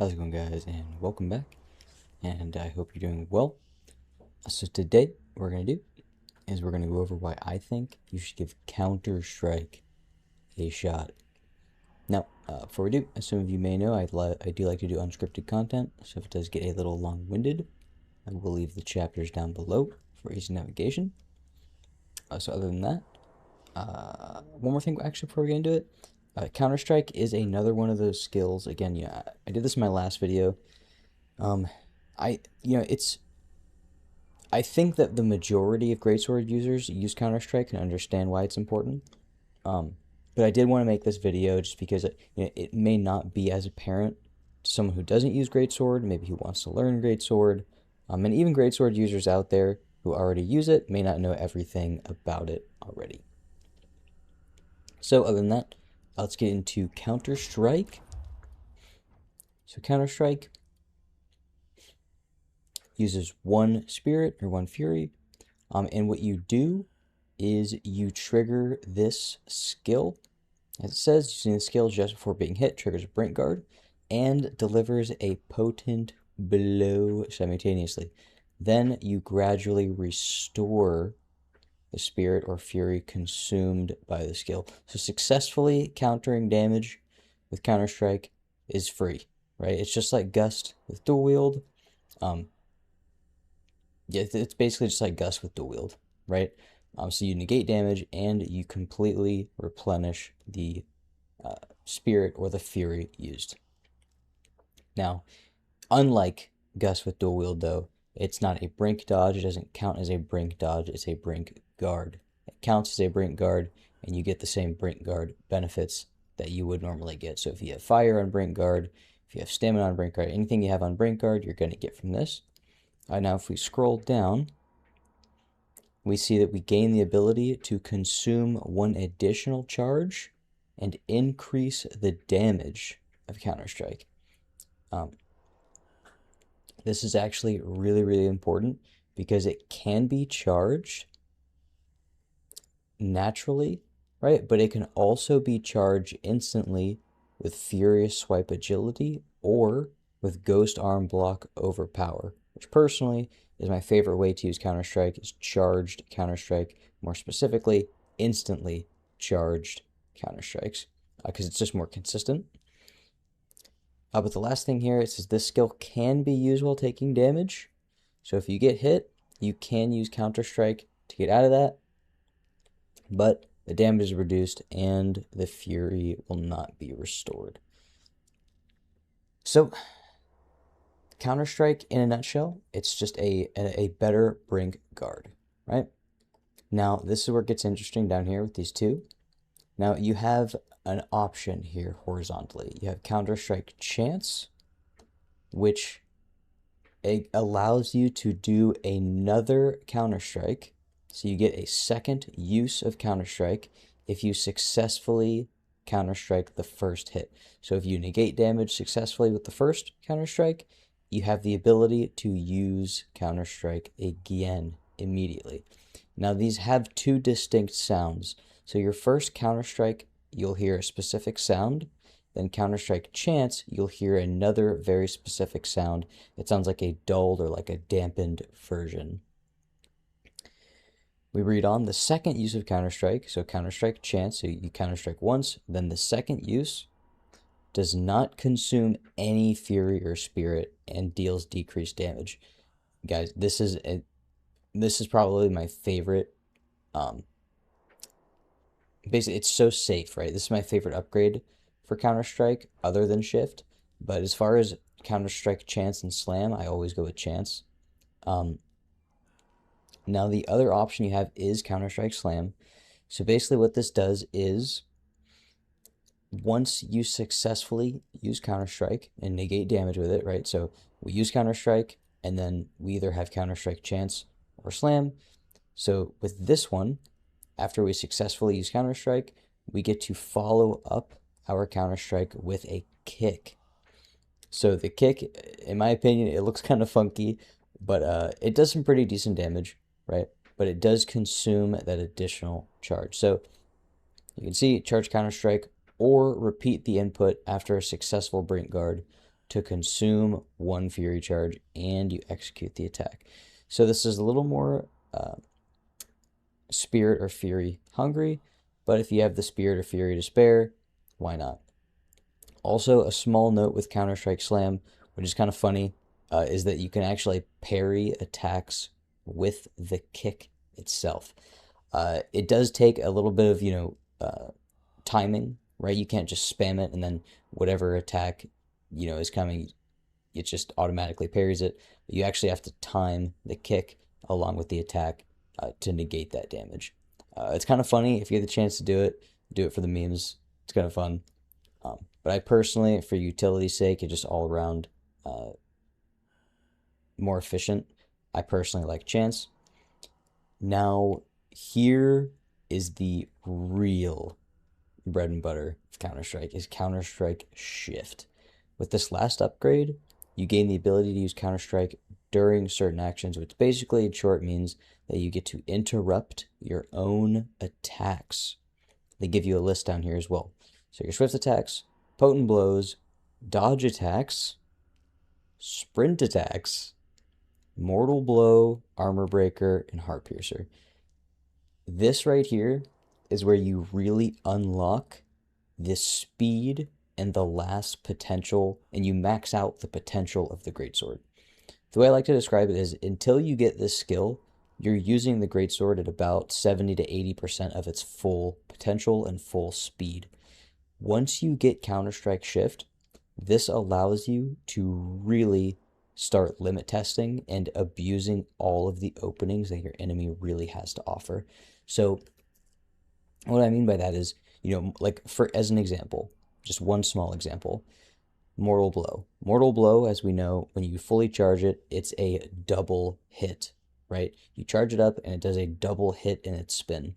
How's it going, guys, and welcome back, and I hope you're doing well. So today, what we're going to do is we're going to go over why I think you should give Counter-Strike a shot. Now, before we do, as some of you may know, I do like to do unscripted content, so if it does get a little long-winded, I will leave the chapters down below for easy navigation. So other than that, one more thing actually before we get into it. Counter-Strike is another one of those skills. Again, yeah, I did this in my last video. I think that the majority of Greatsword users use Counter-Strike and understand why it's important. But I did want to make this video just because it may not be as apparent to someone who doesn't use Greatsword, maybe who wants to learn Greatsword. And even Greatsword users out there who already use it may not know everything about it already. So other than that, let's get into Counter-Strike. So Counter-Strike uses one spirit or one fury, and what you do is you trigger this skill. As it says, using the skill just before being hit triggers a brink guard and delivers a potent blow simultaneously. Then you gradually restore the spirit or fury consumed by the skill. So successfully countering damage with Counter-Strike is free, right? It's just like Gust with dual wield. Yeah, it's basically just like Gust with dual wield, right? So you negate damage and you completely replenish the spirit or the fury used. Now, unlike Gust with dual wield, though, it's not a brink dodge. It doesn't count as a brink dodge. It's a brink guard. It counts as a brink guard, and you get the same brink guard benefits that you would normally get. So if you have fire on brink guard, if you have stamina on brink guard, anything you have on brink guard, you're going to get from this. Now, if we scroll down, we see that we gain the ability to consume one additional charge and increase the damage of Counter-Strike. This is actually really, really important because it can be charged naturally, right? But it can also be charged instantly with Furious Swipe Agility or with Ghost Arm Block Overpower, which personally is my favorite way to use Counter-Strike, is charged Counter-Strike, more specifically, instantly charged Counter-Strikes, because it's just more consistent. But the last thing here, it says this skill can be used while taking damage. So if you get hit, you can use Counter-Strike to get out of that, but the damage is reduced and the fury will not be restored. So Counter-Strike, in a nutshell, it's just a better brink guard, right? Now, this is where it gets interesting down here with these two. Now, you have an option here horizontally. You have Counter-Strike Chance, which allows you to do another Counter-Strike. So you get a second use of Counter-Strike if you successfully Counter-Strike the first hit. So if you negate damage successfully with the first Counter-Strike, you have the ability to use Counter-Strike again immediately. Now, these have two distinct sounds. So your first Counter-Strike, you'll hear a specific sound. Then Counter-Strike Chance, you'll hear another very specific sound. It sounds like a dulled or like a dampened version. We read on the second use of Counter-Strike. So Counter-Strike Chance, so you Counter-Strike once. Then the second use does not consume any fury or spirit and deals decreased damage. Guys, this is probably my favorite. Basically, it's so safe, right? This is my favorite upgrade for Counter-Strike other than Shift. But as far as Counter-Strike Chance and Slam, I always go with Chance. Now, the other option you have is Counter-Strike Slam. So basically what this does is, once you successfully use Counter-Strike and negate damage with it, right? So we use Counter-Strike, and then we either have Counter-Strike Chance or Slam. So with this one, after we successfully use Counter-Strike, we get to follow up our Counter-Strike with a kick. So the kick, in my opinion, it looks kind of funky, but it does some pretty decent damage, right? But it does consume that additional charge. So you can see charge Counter-Strike or repeat the input after a successful brink guard to consume one Fury charge and you execute the attack. So this is a little more Spirit or Fury hungry, but if you have the Spirit or Fury to spare, why not? Also, a small note with Counterstrike Slam, which is kind of funny, is that you can actually parry attacks with the kick itself. It does take a little bit of, timing, right? You can't just spam it and then whatever attack, is coming, it just automatically parries it. But you actually have to time the kick along with the attack to negate that damage. It's kind of funny. If you get the chance to do it for the memes. It's kind of fun. But I personally, for utility's sake, it's just all around more efficient. I personally like Chance. Now, here is the real bread and butter of Counter-Strike, is Counter-Strike Shift. With this last upgrade, you gain the ability to use Counter-Strike during certain actions, which basically in short means that you get to interrupt your own attacks. They give you a list down here as well. So your swift attacks, potent blows, dodge attacks, sprint attacks, mortal blow, armor breaker, and heart piercer. This right here is where you really unlock the speed and the last potential, and you max out the potential of the Greatsword. The way I like to describe it is until you get this skill, you're using the Greatsword at about 70 to 80% of its full potential and full speed. Once you get Counter-Strike Shift, this allows you to really start limit testing and abusing all of the openings that your enemy really has to offer. So what I mean by that is, like as an example, just one small example, Mortal Blow. Mortal Blow, as we know, when you fully charge it, it's a double hit, right? You charge it up and it does a double hit in its spin.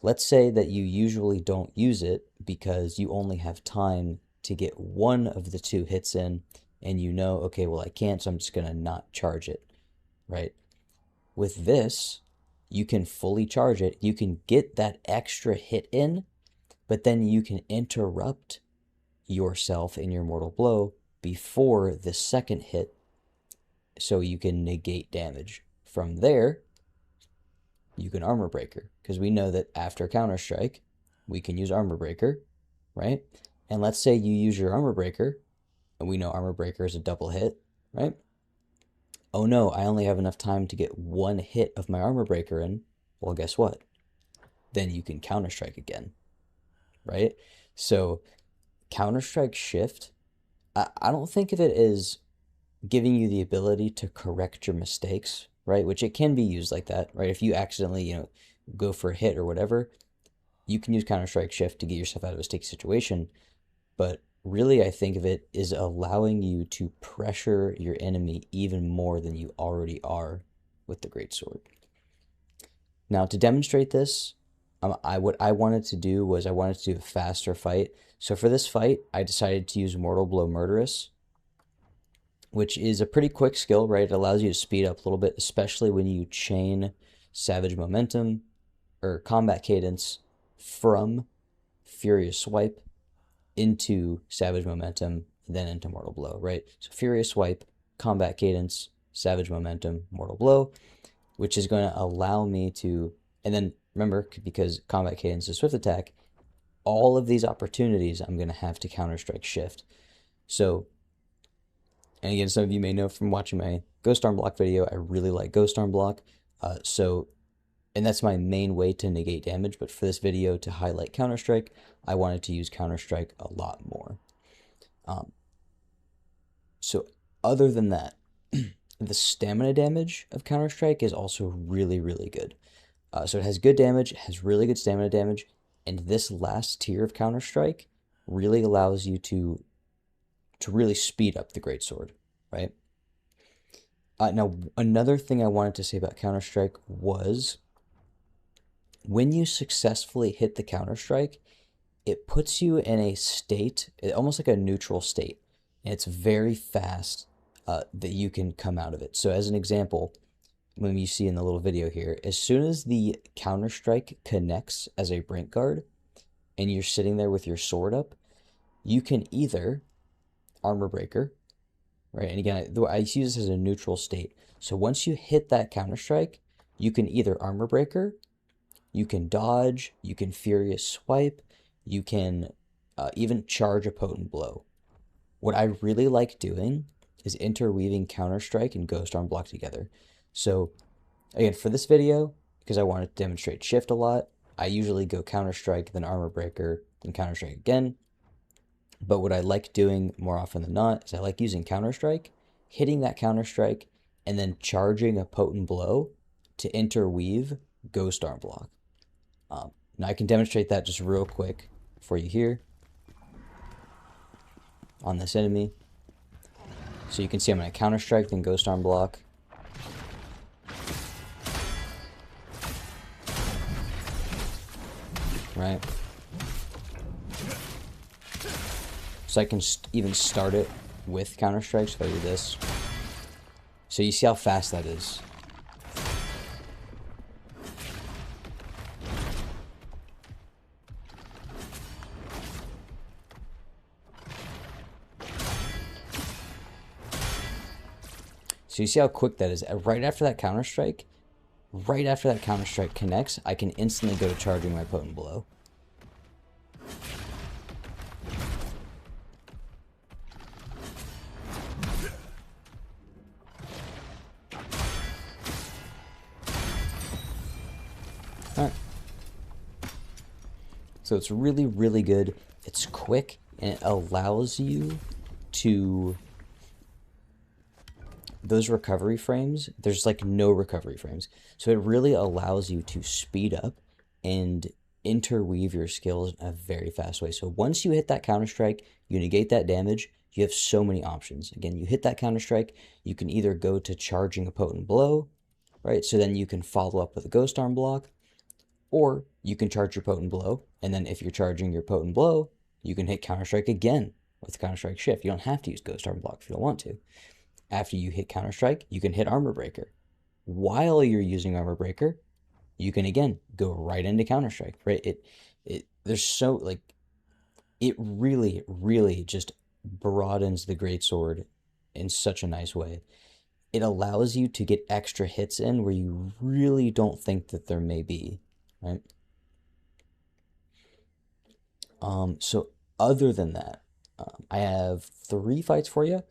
Let's say that you usually don't use it because you only have time to get one of the two hits in, and okay, well, I can't, so I'm just going to not charge it, right? With this, you can fully charge it. You can get that extra hit in, but then you can interrupt yourself in your Mortal Blow before the second hit, so you can negate damage. From there, you can Armor Breaker, because we know that after Counter-Strike, we can use Armor Breaker, right? And let's say you use your Armor Breaker, and we know Armor Breaker is a double hit, right? Oh no, I only have enough time to get one hit of my Armor Breaker in. Well, guess what? Then you can Counter-Strike again, right? So Counter-Strike Shift, I don't think of it as giving you the ability to correct your mistakes, right? Which it can be used like that, right? If you accidentally, go for a hit or whatever, you can use Counter-Strike Shift to get yourself out of a sticky situation. But really, I think of it as allowing you to pressure your enemy even more than you already are with the Greatsword. Now, to demonstrate this, what I wanted to do was I wanted to do a faster fight. So for this fight, I decided to use Mortal Blow Murderous, which is a pretty quick skill, right? It allows you to speed up a little bit, especially when you chain Savage Momentum or Combat Cadence from Furious Swipe into Savage Momentum, then into Mortal Blow, right? So Furious Swipe, Combat Cadence, Savage Momentum, Mortal Blow, which is going to allow me to, and then remember, because Combat Cadence is Swift Attack, all of these opportunities I'm going to have to Counter-Strike Shift. So, and again, some of you may know from watching my Ghost Arm Block video, I really like Ghost Arm Block. And that's my main way to negate damage, but for this video to highlight Counter-Strike, I wanted to use Counter-Strike a lot more. So other than that, the stamina damage of Counter-Strike is also really, really good. So it has good damage, it has really good stamina damage, and this last tier of Counter-Strike really allows you to really speed up the Greatsword, right? Now, another thing I wanted to say about Counter-Strike was when you successfully hit the Counter-Strike, it puts you in a state, almost like a neutral state, and it's very fast that you can come out of it. So as an example, when you see in the little video here, as soon as the Counter-Strike connects as a Brink Guard, and you're sitting there with your sword up, you can either Armor Breaker, right? And again, I use this as a neutral state. So once you hit that counterstrike, you can either armor breaker, you can dodge, you can furious swipe, you can even charge a potent blow. What I really like doing is interweaving counterstrike and ghost arm block together. So again, for this video, because I want to demonstrate shift a lot, I usually go counterstrike, then armor breaker, then counterstrike again. But what I like doing more often than not is I like using counterstrike, hitting that counterstrike, and then charging a potent blow to interweave ghost arm block. Now I can demonstrate that just real quick for you here on this enemy. So you can see I'm going to counterstrike, then ghost arm block. Right? So I can even start it with counterstrike. So if I do this, so you see how fast that is. So you see how quick that is. Right after that counterstrike connects, I can instantly go to charging my potent blow. Alright. So it's really, really good. It's quick, and it allows you to... Those recovery frames, there's like no recovery frames. So it really allows you to speed up and interweave your skills in a very fast way. So once you hit that counterstrike, you negate that damage, you have so many options. Again, you hit that counterstrike, you can either go to charging a potent blow, right? So then you can follow up with a ghost arm block, or you can charge your potent blow, and then if you're charging your potent blow, you can hit counterstrike again with counterstrike shift. You don't have to use ghost arm block if you don't want to. After you hit counterstrike, you can hit armor breaker. While you're using armor breaker, you can again go right into counterstrike. Right? There's so like it really, really just broadens the greatsword in such a nice way. It allows you to get extra hits in where you really don't think that there may be. Right? So other than that, I have 3 fights for you.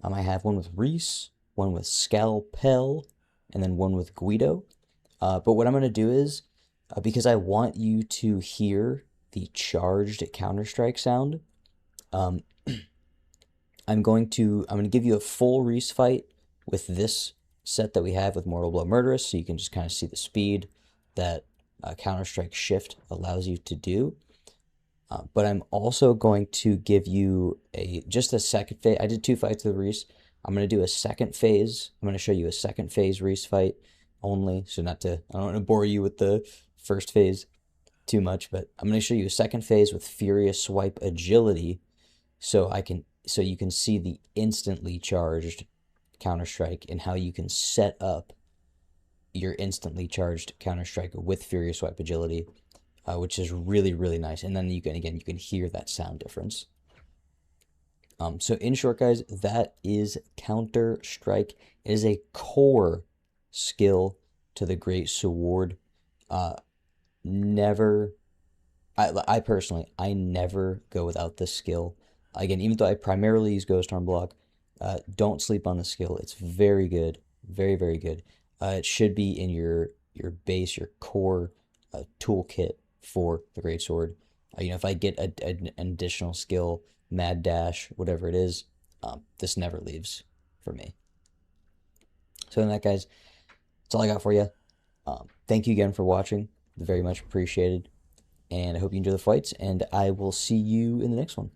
I have one with Reese, one with Skalpel, and then one with Gwydo. But what I'm going to do is, because I want you to hear the charged counterstrike sound, I'm going to give you a full Reese fight with this set that we have with Mortal Blow Murderous, so you can just kind of see the speed that counterstrike shift allows you to do. But I'm also going to give you just a second phase. I did 2 fights with Reese. I'm going to do a second phase. I'm going to show you a second phase Reese fight only. So I don't want to bore you with the first phase too much, but I'm going to show you a second phase with Furious Swipe Agility. So you can see the instantly charged counterstrike and how you can set up your instantly charged counterstrike with Furious Swipe Agility. Which is really, really nice. And then you can hear that sound difference. So in short, guys, that is Counterstrike. It is a core skill to the Greatsword. I personally, I never go without this skill. Again, even though I primarily use Ghost Arm Block, don't sleep on the skill. It's very good. Very, very good. It should be in your base, your core toolkit for the Greatsword. If I get an additional skill, Mad Dash, whatever it is, this never leaves for me. So in that, guys, that's all I got for you. Thank you again for watching. Very much appreciated. And I hope you enjoy the fights, and I will see you in the next one.